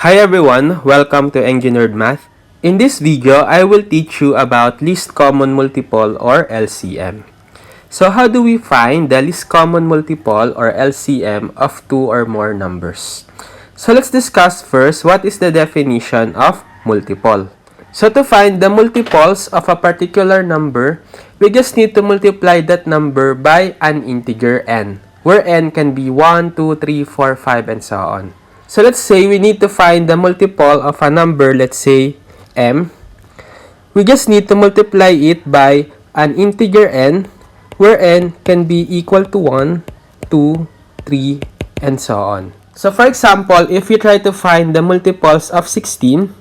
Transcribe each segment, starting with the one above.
Hi everyone, welcome to Engineered Math. In this video, I will teach you about least common multiple or LCM. So how do we find the least common multiple or LCM of two or more numbers? So let's discuss first what is the definition of multiple. So to find the multiples of a particular number, we just need to multiply that number by an integer n, where n can be 1, 2, 3, 4, 5, and so on. So let's say we need to find the multiple of a number, let's say m. We just need to multiply it by an integer n, where n can be equal to 1, 2, 3, and so on. So for example, if we try to find the multiples of 16,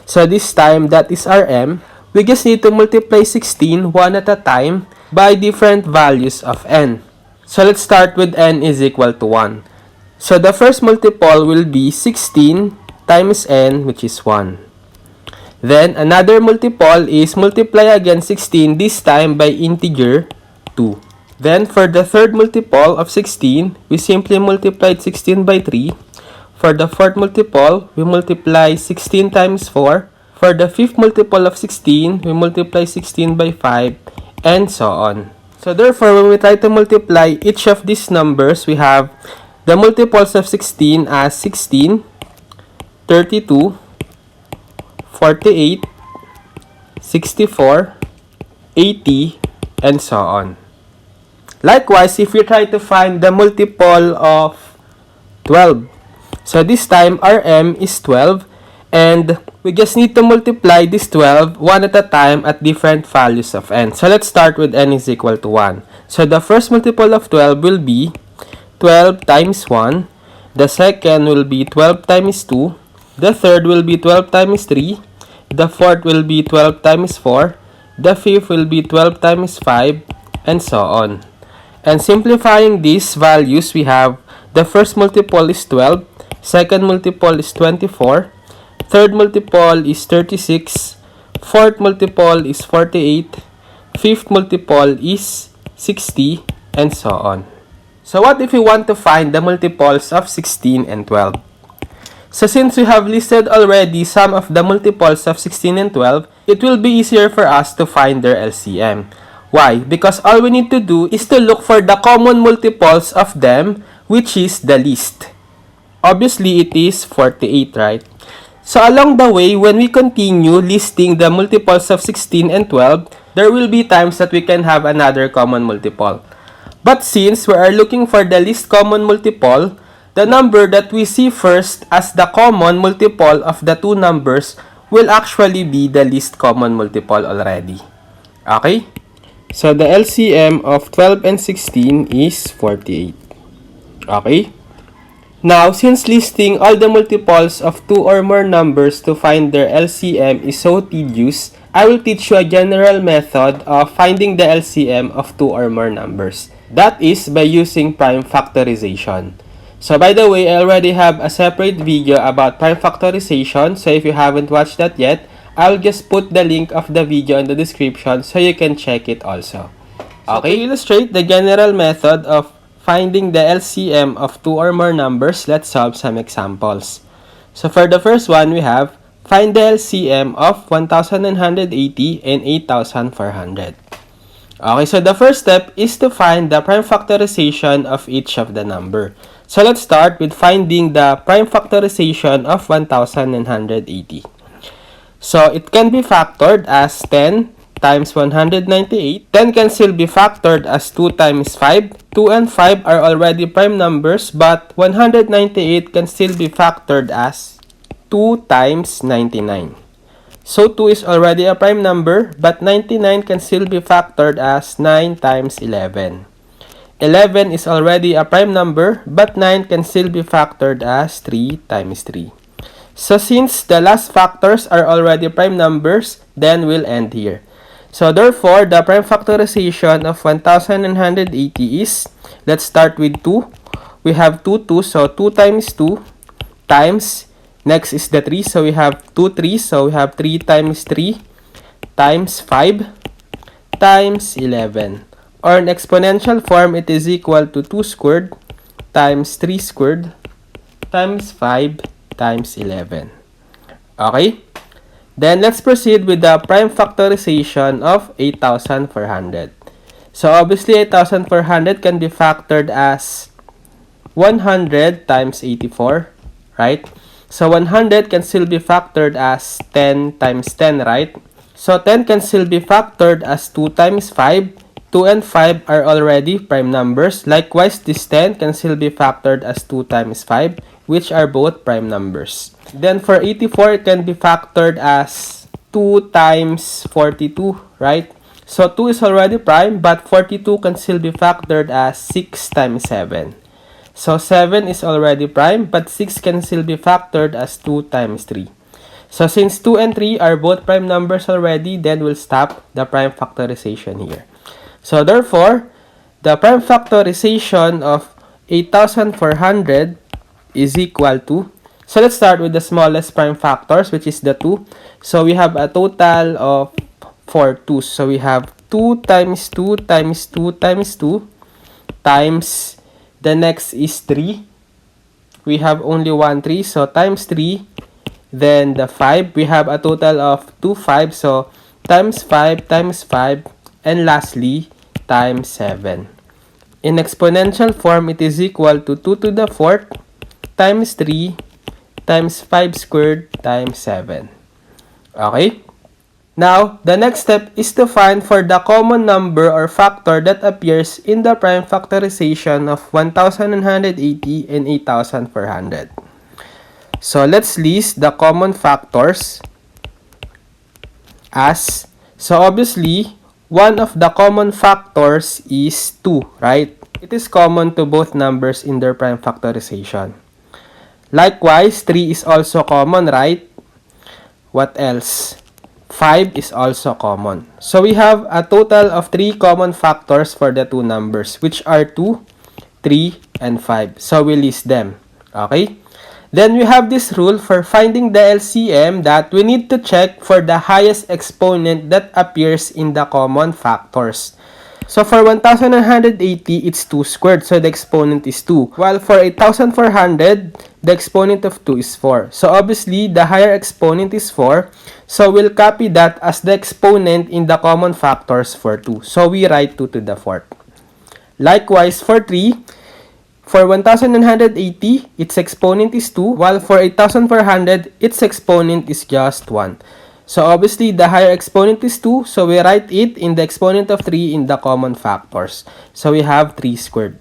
so this time that is our m, we just need to multiply 16 one at a time by different values of n. So let's start with n is equal to 1. So the first multiple will be 16 times n, which is 1. Then another multiple is multiply again 16, this time by integer 2. Then for the third multiple of 16, we simply multiplied 16 by 3. For the fourth multiple, we multiply 16 times 4. For the fifth multiple of 16, we multiply 16 by 5, and so on. So therefore, when we try to multiply each of these numbers, we have the multiples of 16 as 16, 32, 48, 64, 80, and so on. Likewise, if we try to find the multiple of 12, so this time our m is 12, and we just need to multiply this 12 one at a time at different values of n. So let's start with n is equal to 1. So the first multiple of 12 will be 12 times 1. The second will be 12 times 2. The third will be 12 times 3. The fourth will be 12 times 4. The fifth will be 12 times 5, and so on. And simplifying these values, we have the first multiple is 12, second multiple is 24, third multiple is 36, fourth multiple is 48, fifth multiple is 60, and so on. So what if we want to find the multiples of 16 and 12? So since we have listed already some of the multiples of 16 and 12, it will be easier for us to find their LCM. Why? Because all we need to do is to look for the common multiples of them, which is the least. Obviously, it is 48, right? So along the way, when we continue listing the multiples of 16 and 12, there will be times that we can have another common multiple. But since we are looking for the least common multiple, the number that we see first as the common multiple of the two numbers will actually be the least common multiple already. Okay? So the LCM of 12 and 16 is 48. Okay? Now, since listing all the multiples of two or more numbers to find their LCM is so tedious, I will teach you a general method of finding the LCM of two or more numbers. That is by using prime factorization. So by the way, I already have a separate video about prime factorization, so if you haven't watched that yet, I'll just put the link of the video in the description so you can check it also. Okay, to illustrate the general method of finding the LCM of two or more numbers, let's solve some examples. So for the first one, we have find the LCM of 1,980 and 8,400. Okay, so the first step is to find the prime factorization of each of the number. So let's start with finding the prime factorization of 1,980. So it can be factored as 10 times 198. 10 can still be factored as 2 times 5. 2 and 5 are already prime numbers, but 198 can still be factored as 2 times 99. So 2 is already a prime number, but 99 can still be factored as 9 times 11. 11 is already a prime number, but 9 can still be factored as 3 times 3. So since the last factors are already prime numbers, then we'll end here. So therefore, the prime factorization of 1,980 is, let's start with 2. We have 2, so 2 times 2 times, next is the 3, so we have 2 3s, so we have 3 times 3 times 5 times 11. Or in exponential form, it is equal to 2 squared times 3 squared times 5 times 11. Okay? Then, let's proceed with the prime factorization of 8,400. So, obviously, 8,400 can be factored as 100 times 84, right? So, 100 can still be factored as 10 times 10, right? So, 10 can still be factored as 2 times 5. 2 and 5 are already prime numbers. Likewise, this 10 can still be factored as 2 times 5, which are both prime numbers. Then, for 84, it can be factored as 2 times 42, right? So, 2 is already prime, but 42 can still be factored as 6 times 7. So, 7 is already prime, but 6 can still be factored as 2 times 3. So, since 2 and 3 are both prime numbers already, then we'll stop the prime factorization here. So, therefore, the prime factorization of 8,400 is equal to, so let's start with the smallest prime factors, which is the 2. So, we have a total of 4 2's. So, we have 2 times 2 times 2 times 2 times, the next is 3. We have only 1 3, so times 3. Then the 5, we have a total of 2 5, so times 5 times 5. And lastly, times 7. In exponential form, it is equal to 2 to the 4th times 3 times 5 squared times 7. Okay? Now, the next step is to find for the common number or factor that appears in the prime factorization of 1,180 and 8,400. So, let's list the common factors as, so obviously, one of the common factors is 2, right? It is common to both numbers in their prime factorization. Likewise, 3 is also common, right? What else? 5 is also common. So, we have a total of 3 common factors for the two numbers, which are 2, 3, and 5. So, we list them. Okay? Then, we have this rule for finding the LCM that we need to check for the highest exponent that appears in the common factors. So, for 1,180, it's 2 squared. So, the exponent is 2. While for 8,400, the exponent of 2 is 4. So, obviously, the higher exponent is 4. So, we'll copy that as the exponent in the common factors for 2. So, we write 2 to the 4th. Likewise, for 3, for 1,180, its exponent is 2. While for 8,400, its exponent is just 1. So, obviously, the higher exponent is 2. So, we write it in the exponent of 3 in the common factors. So, we have 3 squared.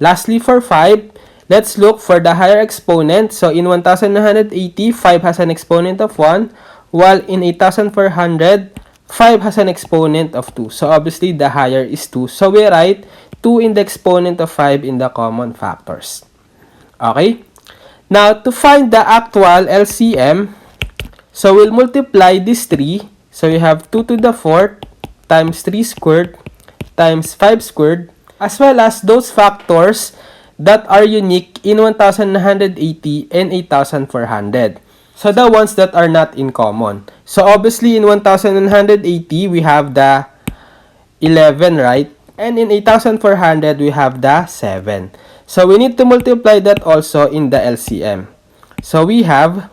Lastly, for 5, let's look for the higher exponent. So, in 1,180, 5 has an exponent of 1. While in 8,400, 5 has an exponent of 2. So, obviously, the higher is 2. So, we write 2 in the exponent of 5 in the common factors. Okay? Now, to find the actual LCM, so we'll multiply this 3. So, we have 2 to the 4th times 3 squared times 5 squared, as well as those factors that are unique in 1,180 and 8,400. So, the ones that are not in common. So, obviously, in 1,180, we have the 11, right? And in 8,400, we have the 7. So, we need to multiply that also in the LCM. So, we have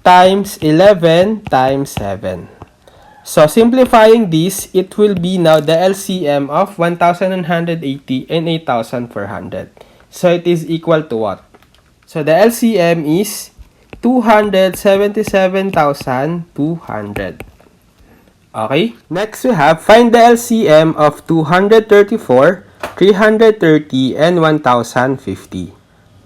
times 11 times 7. So, simplifying this, it will be now the LCM of 1,180 and 8,400. So, it is equal to what? So, the LCM is 277,200. Okay? Next, we have find the LCM of 234, 330, and 1,050.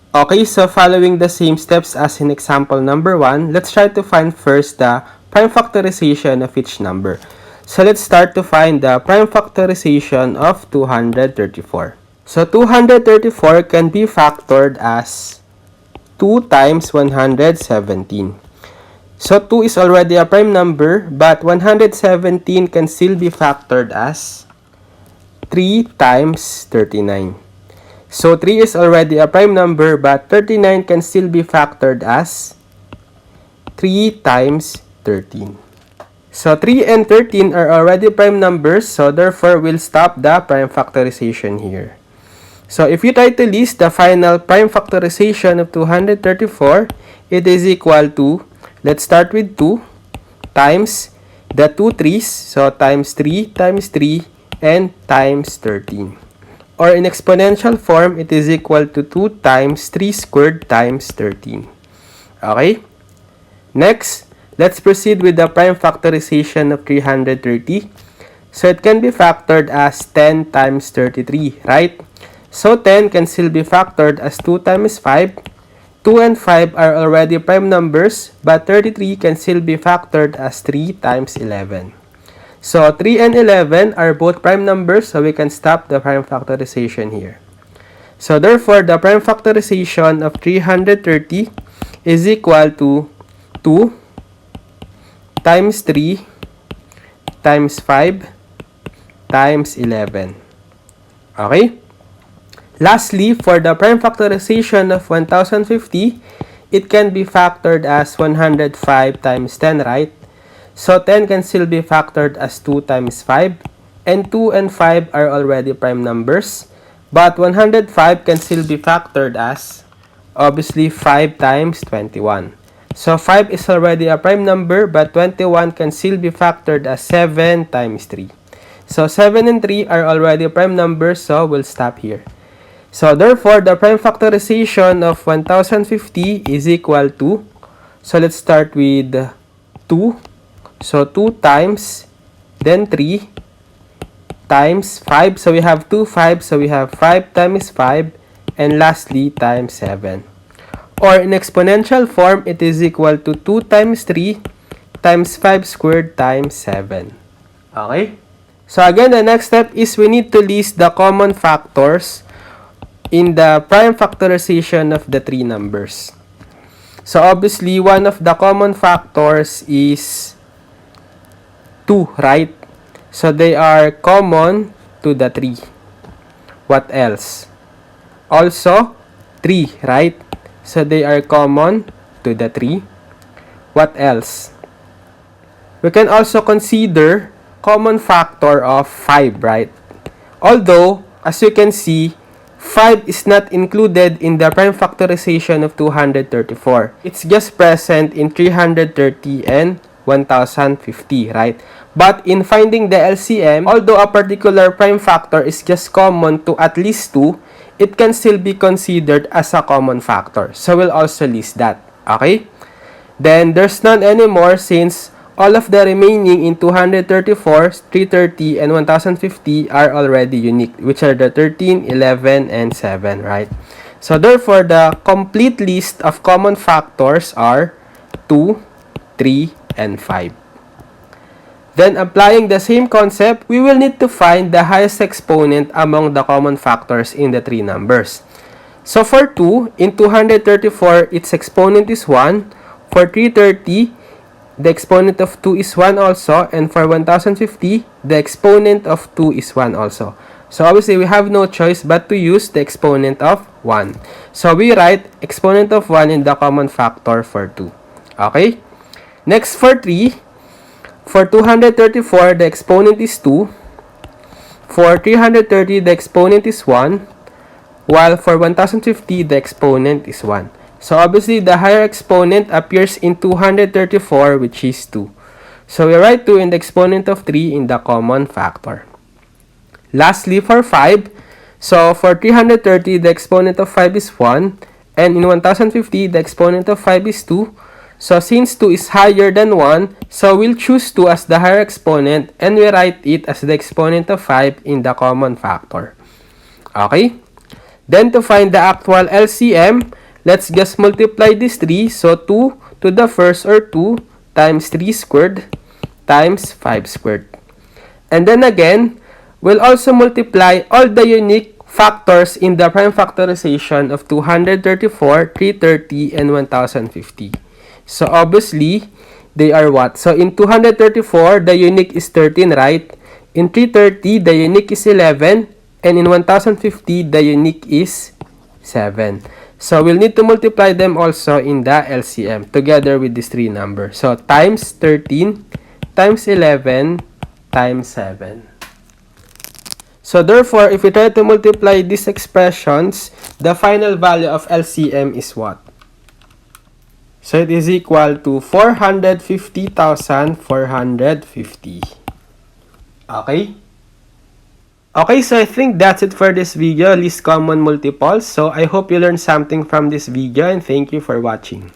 Okay, so following the same steps as in example number 1, let's try to find first the prime factorization of each number. So, let's start to find the prime factorization of 234. So, 234 can be factored as 2 times 117. So, 2 is already a prime number, but 117 can still be factored as 3 times 39. So, 3 is already a prime number, but 39 can still be factored as 3 times 13. So, 3 and 13 are already prime numbers, so therefore, we'll stop the prime factorization here. So if you try to list the final prime factorization of 234, it is equal to, let's start with 2 times the 2 threes, so times 3 times 3 and times 13. Or in exponential form, it is equal to 2 times 3 squared times 13. Okay? Next, let's proceed with the prime factorization of 330. So it can be factored as 10 times 33, right? So 10 can still be factored as 2 times 5. 2 and 5 are already prime numbers, but 33 can still be factored as 3 times 11. So 3 and 11 are both prime numbers, so we can stop the prime factorization here. So therefore, the prime factorization of 330 is equal to 2 times 3 times 5 times 11. Okay? Lastly, for the prime factorization of 1050, it can be factored as 105 times 10, right? So 10 can still be factored as 2 times 5, and 2 and 5 are already prime numbers, but 105 can still be factored as, obviously, 5 times 21. So 5 is already a prime number, but 21 can still be factored as 7 times 3. So 7 and 3 are already prime numbers, so we'll stop here. So therefore, the prime factorization of 1050 is equal to, so let's start with 2. So 2 times, then 3 times 5. So we have 2 5, so we have 5 times 5, and lastly times 7. Or in exponential form, it is equal to 2 times 3 times 5 squared times 7. Okay? So again, the next step is we need to list the common factors in the prime factorization of the three numbers. So obviously, one of the common factors is 2, right? So they are common to the 3. What else? Also, 3, right? So they are common to the 3. What else? We can also consider common factor of 5, right? Although, as you can see, 5 is not included in the prime factorization of 234. It's just present in 330 and 1050, right? But in finding the LCM, although a particular prime factor is just common to at least 2, it can still be considered as a common factor. So we'll also list that, okay? Then there's none anymore since all of the remaining in 234, 330, and 1050 are already unique, which are the 13, 11, and 7, right? So therefore, the complete list of common factors are 2, 3, and 5. Then applying the same concept, we will need to find the highest exponent among the common factors in the three numbers. So for 2, in 234, its exponent is 1. For 330, the exponent of 2 is 1 also. And for 1050, the exponent of 2 is 1 also. So obviously, we have no choice but to use the exponent of 1. So we write exponent of 1 in the common factor for 2. Okay? Next, for 3, for 234, the exponent is 2. For 330, the exponent is 1. While for 1050, the exponent is 1. So obviously, the higher exponent appears in 234, which is 2. So we write 2 in the exponent of 3 in the common factor. Lastly, for 5, so for 330, the exponent of 5 is 1. And in 1050, the exponent of 5 is 2. So since 2 is higher than 1, so we'll choose 2 as the higher exponent and we write it as the exponent of 5 in the common factor. Okay? Then to find the actual LCM, let's just multiply these 3. So 2 to the first, or 2 times 3 squared times 5 squared. And then again, we'll also multiply all the unique factors in the prime factorization of 234, 330, and 1050. So obviously, they are what? So in 234, the unique is 13, right? In 330, the unique is 11. And in 1050, the unique is 7. So we'll need to multiply them also in the LCM together with these three numbers. So times 13 times 11 times 7. So therefore, if we try to multiply these expressions, the final value of LCM is what? So it is equal to 450,450. Okay? Okay, so I think that's it for this video, least common multiples. So I hope you learned something from this video and thank you for watching.